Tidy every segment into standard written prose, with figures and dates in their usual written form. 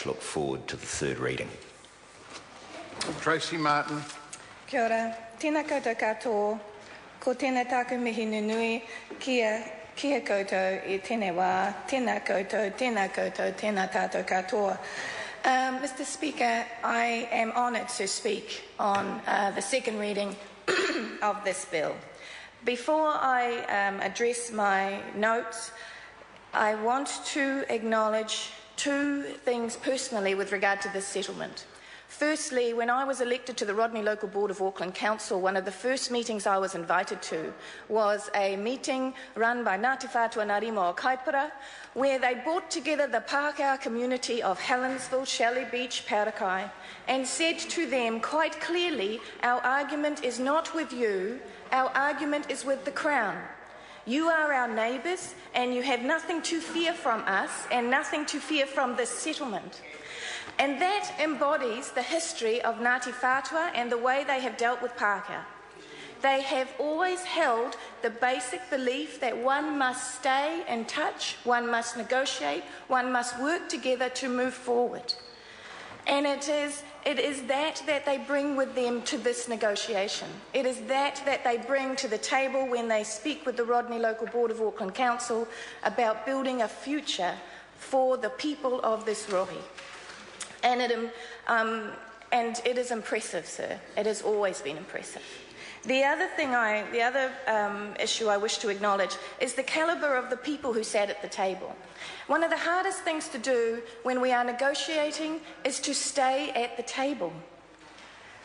Look forward to the third reading. Tracy Martin. Kia ora. Tēnā koutou katoa, ko tēnā tāku mihi nunui, kia koutou I tēnei wā, tēnā koutou, tēnā tātou katoa. Mr. Speaker, I am honoured to speak on the second reading of this bill. Before I address my notes, I want to acknowledge two things personally with regard to this settlement. Firstly, when I was elected to the Rodney Local Board of Auckland Council, one of the first meetings I was invited to was a meeting run by Ngati Whatua o Kaipara, where they brought together the Pākehā community of Helensville, Shelley Beach, Parakai, and said to them quite clearly, our argument is not with you, our argument is with the Crown. You are our neighbours and you have nothing to fear from us and nothing to fear from this settlement. And that embodies the history of Ngati Whatua and the way they have dealt with Pākehā. They have always held the basic belief that one must stay in touch, one must negotiate, one must work together to move forward. And it is that they bring with them to this negotiation. It is that they bring to the table when they speak with the Rodney Local Board of Auckland Council about building a future for the people of this rohi. And it is impressive, sir. It has always been impressive. The other issue I wish to acknowledge is the calibre of the people who sat at the table. One of the hardest things to do when we are negotiating is to stay at the table.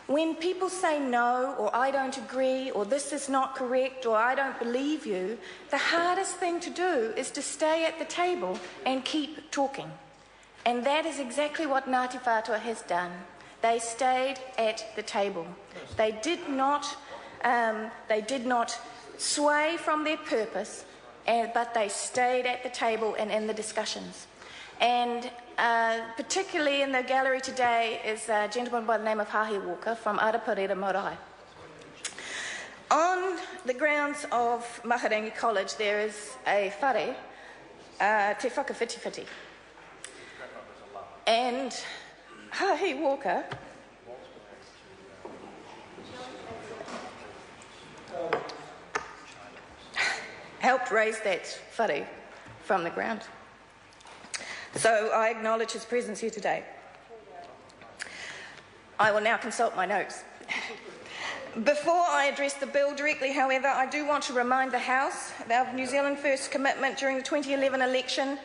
When people say no, or I don't agree, or this is not correct, or I don't believe you, the hardest thing to do is to stay at the table and keep talking. And that is exactly what Ngati Whatua has done. They stayed at the table. They did not sway from their purpose, but they stayed at the table and in the discussions. And particularly in the gallery today is a gentleman by the name of Hahi Walker from Araparera Marae. On the grounds of Maharangi College there is a whare, te whakawhitiwhiti. And Hahi Walker helped raise that whare from the ground. So I acknowledge his presence here today. I will now consult my notes. Before I address the bill directly, however, I do want to remind the House of New Zealand First's commitment during the 2011 election,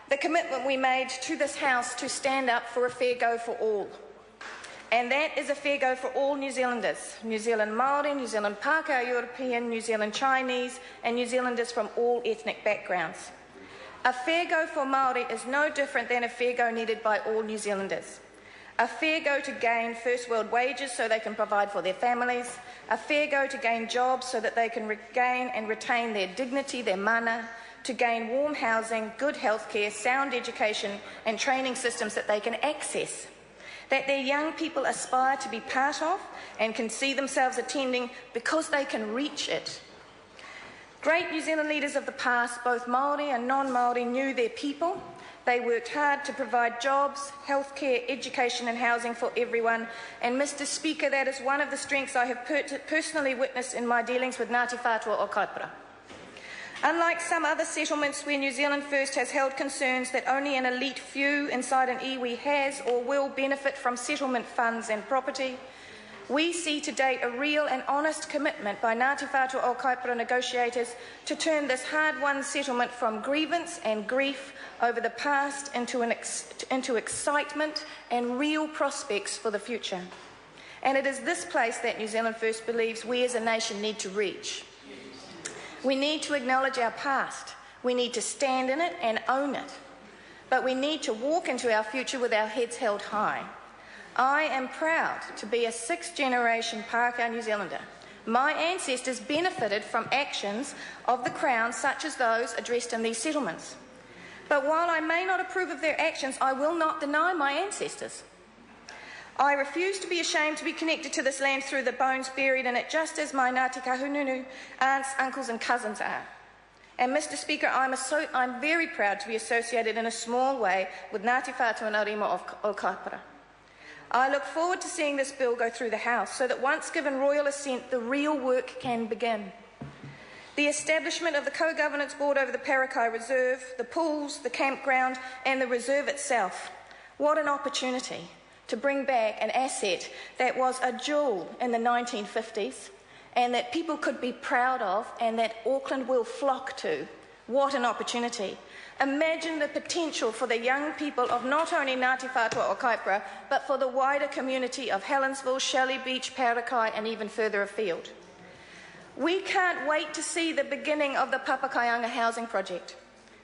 the commitment we made to this House to stand up for a fair go for all. And that is a fair go for all New Zealanders, New Zealand Māori, New Zealand Pākehā European, New Zealand Chinese and New Zealanders from all ethnic backgrounds. A fair go for Māori is no different than a fair go needed by all New Zealanders. A fair go to gain first world wages so they can provide for their families. A fair go to gain jobs so that they can regain and retain their dignity, their mana, to gain warm housing, good healthcare, sound education and training systems that they can access, that their young people aspire to be part of and can see themselves attending because they can reach it. Great New Zealand leaders of the past, both Māori and non-Māori, knew their people. They worked hard to provide jobs, healthcare, education and housing for everyone. And Mr. Speaker, that is one of the strengths I have personally witnessed in my dealings with Ngati Whatua o Kaipara. Unlike some other settlements where New Zealand First has held concerns that only an elite few inside an iwi has or will benefit from settlement funds and property, we see to date a real and honest commitment by Ngati Whatua o Kaipara negotiators to turn this hard-won settlement from grievance and grief over the past into excitement and real prospects for the future. And it is this place that New Zealand First believes we as a nation need to reach. We need to acknowledge our past. We need to stand in it and own it. But we need to walk into our future with our heads held high. I am proud to be a sixth-generation Pākehā New Zealander. My ancestors benefited from actions of the Crown such as those addressed in these settlements. But while I may not approve of their actions, I will not deny my ancestors. I refuse to be ashamed to be connected to this land through the bones buried in it, just as my Ngāti Kahungunu aunts, uncles and cousins are. And Mr Speaker, I'm very proud to be associated in a small way with Ngati Whatua and Arima of Kaipara. I look forward to seeing this bill go through the House so that once given royal assent, the real work can begin. The establishment of the co-governance board over the Parakai Reserve, the pools, the campground and the reserve itself. What an opportunity to bring back an asset that was a jewel in the 1950s and that people could be proud of and that Auckland will flock to. What an opportunity. Imagine the potential for the young people of not only Ngati Whatua or Kaipara, but for the wider community of Helensville, Shelley Beach, Parakai and even further afield. We can't wait to see the beginning of the Papakaianga housing project,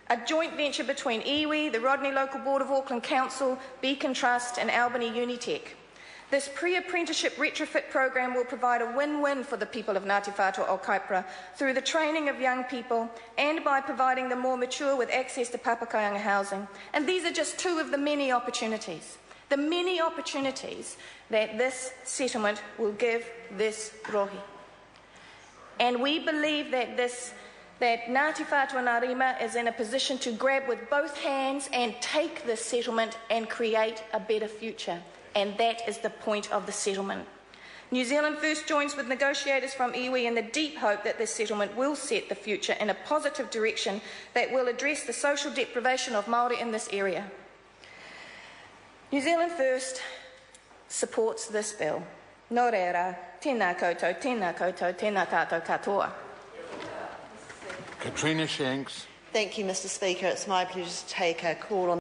a joint venture between iwi, the Rodney Local Board of Auckland Council, Beacon Trust and Albany Unitec. This pre-apprenticeship retrofit program will provide a win-win for the people of Ngati Whatua o Kaipara through the training of young people and by providing the more mature with access to Papakaianga housing. And these are just two of the many opportunities that this settlement will give this rohi. And we believe that Ngati Whatua and Arima is in a position to grab with both hands and take this settlement and create a better future. And that is the point of the settlement. New Zealand First joins with negotiators from iwi in the deep hope that this settlement will set the future in a positive direction that will address the social deprivation of Māori in this area. New Zealand First supports this bill. Nō reira, tēnā koutou, tēnā koutou, tēnā tātou katoa. Katrina Shanks. Thank you, Mr Speaker. It's my pleasure to take a call on